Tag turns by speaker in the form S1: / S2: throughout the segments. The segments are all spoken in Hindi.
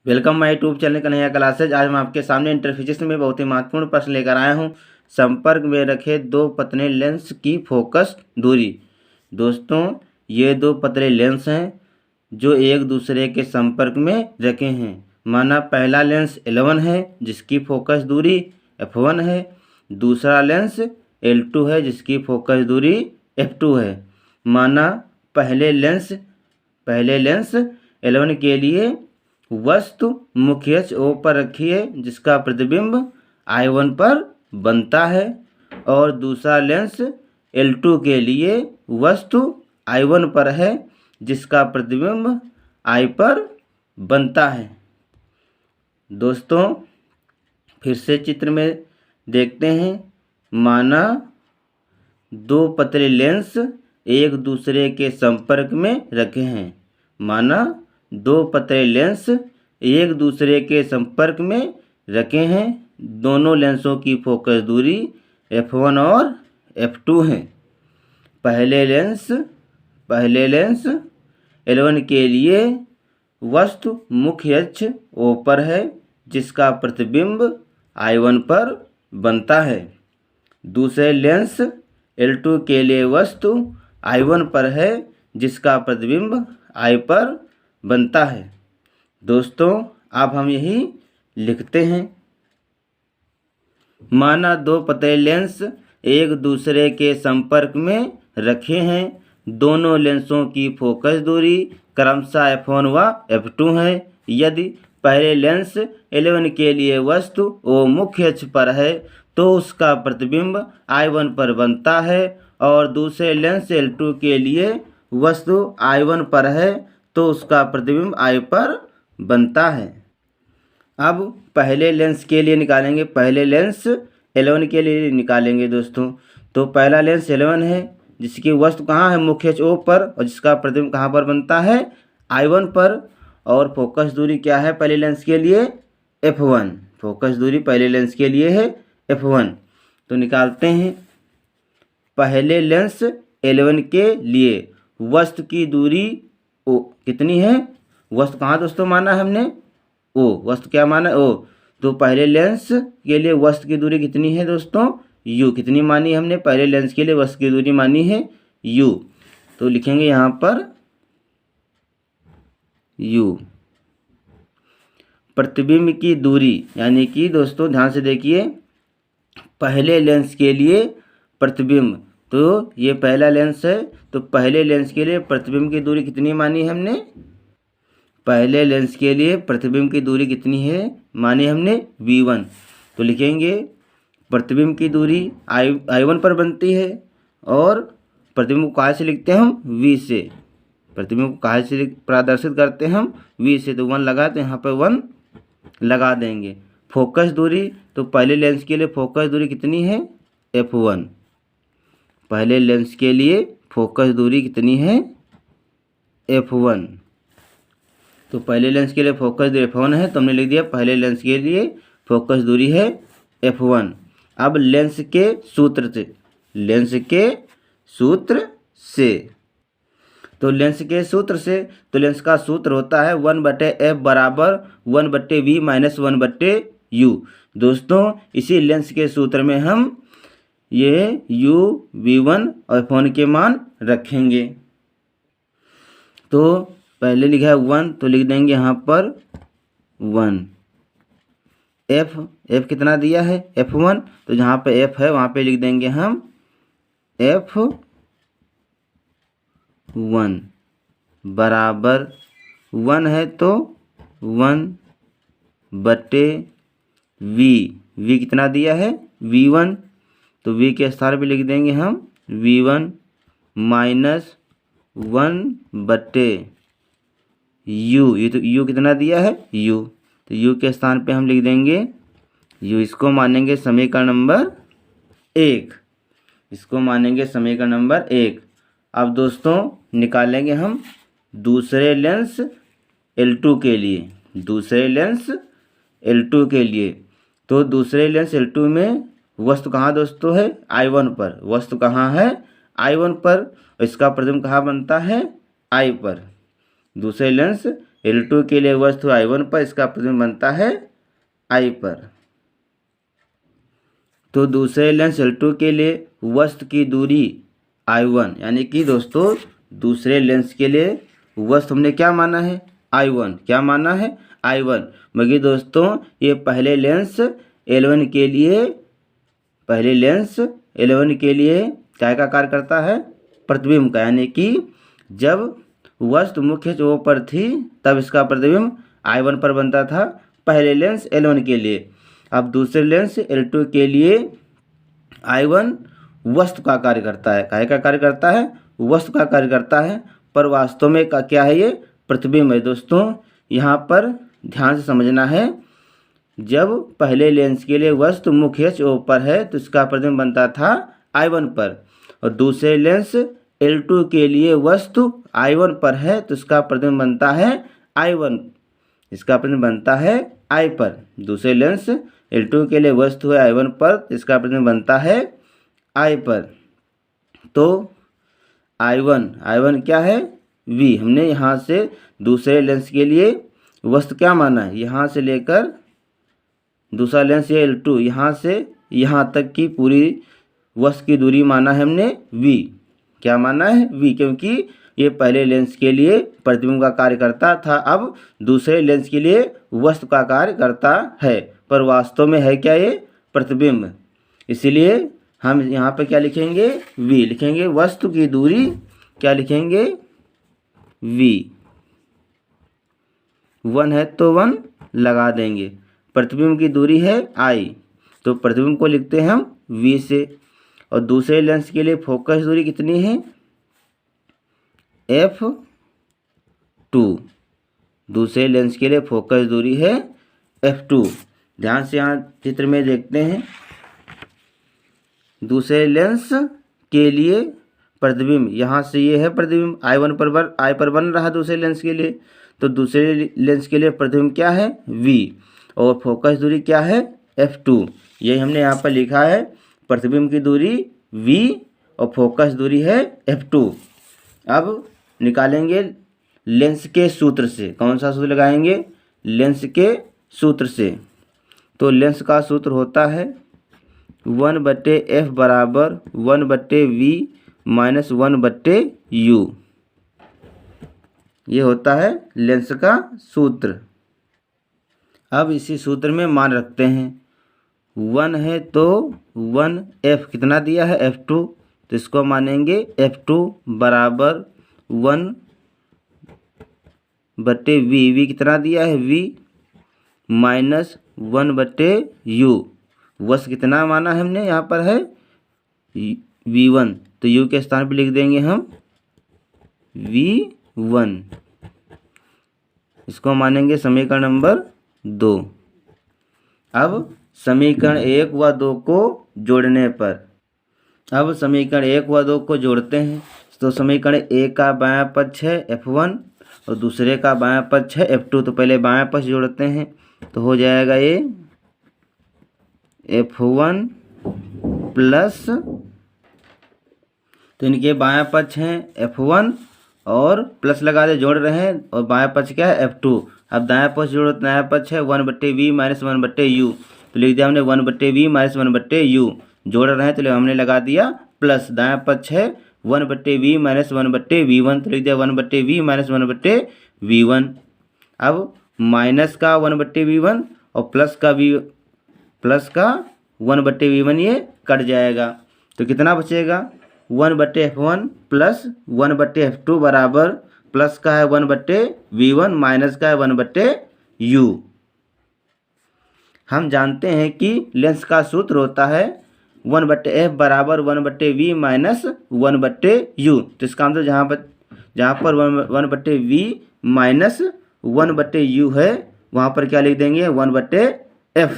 S1: Welcome my YouTube channel Kanhaiya classes. आज मैं आपके सामने इंटरफिजिक्स में बहुत ही महत्वपूर्ण प्रश्न लेकर आया हूं। संपर्क में रखे दो पतले लेंस की फोकस दूरी। दोस्तों, ये दो पतले लेंस हैं जो एक दूसरे के संपर्क में रखे हैं। माना पहला लेंस L1 है जिसकी फोकस दूरी F1 है, दूसरा लेंस L2 है जिसकी फोकस दूरी F2 है। माना पहले लेंस L1 के लिए वस्तु मुख्य अक्ष O पर रखी है जिसका प्रतिबिंब I1 पर बनता है, और दूसरा लेंस L2 के लिए वस्तु I1 पर है जिसका प्रतिबिंब I पर बनता है। दोस्तों, फिर से चित्र में देखते हैं। माना दो पतले लेंस एक दूसरे के संपर्क में रखे हैं। माना दो पतले लेंस एक दूसरे के संपर्क में रखे हैं। दोनों लेंसों की फोकस दूरी F1 और F2 है। पहले लेंस L1 के लिए वस्तु मुख्य अक्ष O पर है जिसका प्रतिबिंब I1 पर बनता है। दूसरे लेंस L2 के लिए वस्तु I1 पर है जिसका प्रतिबिंब I पर बनता है। दोस्तों, अब हम यही लिखते हैं। माना दो पतले लेंस एक दूसरे के संपर्क में रखे हैं। दोनों लेंसों की फोकस दूरी क्रमशः F1 व F2 है। यदि पहले लेंस L1 के लिए वस्तु O मुख्य अक्ष पर है तो उसका प्रतिबिंब I1 पर बनता है, और दूसरे लेंस L2 के लिए वस्तु I1 पर है तो उसका प्रतिबिंब I पर बनता है। अब पहले लेंस के लिए निकालेंगे। पहले लेंस L1 के लिए निकालेंगे दोस्तों। तो पहला लेंस L1 है जिसकी वस्तु कहाँ है, मुख्य अक्ष O पर, और जिसका प्रतिबिंब कहाँ पर बनता है, I1 पर। और फोकस दूरी क्या है पहले लेंस के लिए, F1। फोकस दूरी पहले लेंस के लिए है F1। तो निकालते हैं। पहले लेंस L1 के लिए वस्तु की दूरी O कितनी है, वस्तु कहाँ दोस्तों माना है हमने, O। वस्तु क्या माना, O। तो पहले लेंस के लिए वस्तु की दूरी कितनी है दोस्तों, U। कितनी मानी हमने, पहले लेंस के लिए वस्तु की दूरी मानी है U। तो लिखेंगे यहाँ पर U। प्रतिबिंब की दूरी, यानी कि दोस्तों ध्यान से देखिए, पहले लेंस के लिए प्रतिबिंब, तो ये पहला लेंस है तो पहले लेंस के लिए प्रतिबिंब की दूरी कितनी मानी हमने, पहले लेंस के लिए प्रतिबिंब की दूरी कितनी है मानी हमने V1। तो लिखेंगे प्रतिबिंब की दूरी I1 पर बनती है, और प्रतिबिंब को कहाँ से लिखते हैं हम, V से। प्रतिबिंब को कहाँ से प्रदर्शित करते हैं हम, V से। तो 1 लगा तो यहाँ पर 1 लगा देंगे। फोकस दूरी, तो पहले लेंस के लिए फोकस दूरी कितनी है, F1। पहले लेंस के लिए फोकस दूरी कितनी है, F1। तो पहले लेंस के लिए फोकस दूरी F1 है, तो हमने लिख दिया पहले लेंस के लिए फोकस दूरी है F1। अब लेंस के सूत्र से तो लेंस का सूत्र होता है 1/F बराबर 1/V माइनस 1/U। दोस्तों, इसी लेंस के सूत्र में हम ये U, V1 और F1 के मान रखेंगे। तो पहले लिखा है 1, तो लिख देंगे यहाँ पर 1। F कितना दिया है, F1। तो जहाँ पे F है वहाँ पे लिख देंगे हम F1 बराबर 1 है तो 1/V कितना दिया है, V1। तो V के स्थान पे लिख देंगे हम V1 माइनस 1/U। ये तो U कितना दिया है, U। तो U के स्थान पे हम लिख देंगे U। इसको मानेंगे समीकरण नंबर 1। अब दोस्तों निकालेंगे हम दूसरे लेंस L2 के लिए। तो दूसरे लेंस L2 में वस्तु कहाँ दोस्तों है, I1 पर। वस्तु कहाँ है, I1 पर। इसका प्रतिबिंब कहाँ बनता है, I पर। दूसरे लेंस L2 के लिए वस्तु I1 पर, इसका प्रतिबिंब बनता है I पर। तो दूसरे लेंस L2 के लिए वस्तु की दूरी I1, यानी कि दोस्तों दूसरे लेंस के लिए वस्तु हमने क्या माना है I1, क्या माना है I1। मगर दोस्तों ये पहले लेंस L1 के लिए क्या का कार्य करता है, प्रतिबिंब का, यानी कि जब वस्तु मुख्य चौक पर थी तब इसका प्रतिबिंब I1 पर बनता था पहले लेंस L1 के लिए। अब दूसरे लेंस L2 के लिए I1 वस्तु का कार्य करता है, काहे का कार्य करता है, वस्तु का कार्य करता है, पर वास्तव में का क्या है, ये प्रतिबिंब है। दोस्तों यहाँ पर ध्यान से समझना है, जब पहले लेंस के लिए वस्तु मुख्य चौक पर है तो इसका प्रतिबिंब बनता था I1 पर, और दूसरे लेंस L2 के लिए वस्तु I1 पर है तो इसका प्रतिबिंब बनता है I1, इसका प्रतिबिंब बनता है I पर। दूसरे लेंस L2 के लिए वस्तु है I1 पर, इसका प्रतिबिंब बनता है I पर। तो I1 क्या है V। हमने यहाँ से दूसरे लेंस के लिए वस्तु क्या माना है, यहाँ से लेकर दूसरा लेंस ये L2 यहाँ से यहाँ तक की पूरी वस्तु की दूरी माना है हमने V। क्या माना है V, क्योंकि ये पहले लेंस के लिए प्रतिबिंब का कार्य करता था, अब दूसरे लेंस के लिए वस्तु का कार्य करता है, पर वास्तव में है क्या, ये प्रतिबिंब। इसीलिए हम यहाँ पे क्या लिखेंगे, V लिखेंगे। वस्तु की दूरी क्या लिखेंगे, V। 1 है तो 1 लगा देंगे। प्रतिबिंब की दूरी है I, तो प्रतिबिंब को लिखते हैं हम V से। और दूसरे लेंस के लिए फोकस दूरी कितनी है, F2। दूसरे लेंस के लिए फोकस दूरी है F2। ध्यान से यहाँ चित्र में देखते हैं, दूसरे लेंस के लिए प्रतिबिंब यहाँ से ये है प्रतिबिंब I पर बन रहा दूसरे लेंस के लिए, तो दूसरे लेंस के लिए प्रतिबिंब क्या है V, और फोकस दूरी क्या है F2। यही हमने यहाँ पर लिखा है, प्रतिबिंब की दूरी V और फोकस दूरी है F2। अब निकालेंगे लेंस के सूत्र से। कौन सा सूत्र लगाएंगे, लेंस के सूत्र से। तो लेंस का सूत्र होता है 1/f बराबर 1/v माइनस 1/u। ये होता है लेंस का सूत्र। अब इसी सूत्र में मान रखते हैं, 1 है तो 1f कितना दिया है F2, तो इसको मानेंगे F2 बराबर 1/v कितना दिया है V माइनस 1/u। वस्तु कितना माना है हमने, यहाँ पर है V1, तो u के स्थान पर लिख देंगे हम V1। इसको मानेंगे समीकरण नंबर 2। अब समीकरण 1 व 2 को जोड़ने पर, अब समीकरण 1 व 2 को जोड़ते हैं। तो समीकरण 1 का बायां पक्ष है F1 और दूसरे का बायां पक्ष है F2। तो पहले बायां पक्ष जोड़ते हैं, तो हो जाएगा ये F1 प्लस, तो इनके बायां पक्ष हैं F1 और प्लस लगा दे, जोड़ रहे हैं, और बायां पक्ष क्या है F2। अब दायां पक्ष जोड़ो, दायां पक्ष है 1/v माइनस 1/u, तो लिख दिया हमने 1/v माइनस 1/u। जोड़ रहे हैं तो हमने लगा दिया प्लस, दायां पक्ष है 1/v माइनस 1/v1, तो लिख दिया 1/v माइनस 1/v1। अब माइनस का 1/v1 और प्लस का 1/v1 ये कट जाएगा, तो कितना बचेगा 1/f1 प्लस 1/f2 बराबर प्लस का है 1/v1 माइनस का है 1/u। हम जानते हैं कि लेंस का सूत्र होता है 1/f बराबर 1/v माइनस 1/u। तो इसका मतलब जहाँ पर 1/v माइनस 1/u है वहाँ पर क्या लिख देंगे 1/f।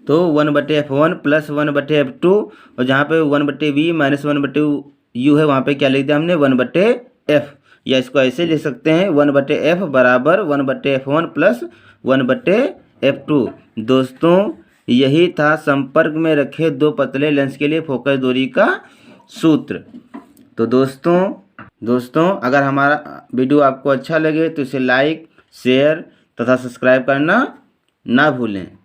S1: तो 1/f1 प्लस 1/f2, और जहाँ पे 1/v माइनस 1/u है वहाँ पे क्या लिख दिया हमने 1/f, या इसको ऐसे लिख सकते हैं 1/f बराबर 1/f1 प्लस 1/f2। दोस्तों यही था संपर्क में रखे दो पतले लेंस के लिए फोकस दूरी का सूत्र। तो दोस्तों दोस्तों अगर हमारा वीडियो आपको अच्छा लगे तो इसे लाइक, शेयर तथा सब्सक्राइब करना ना भूलें।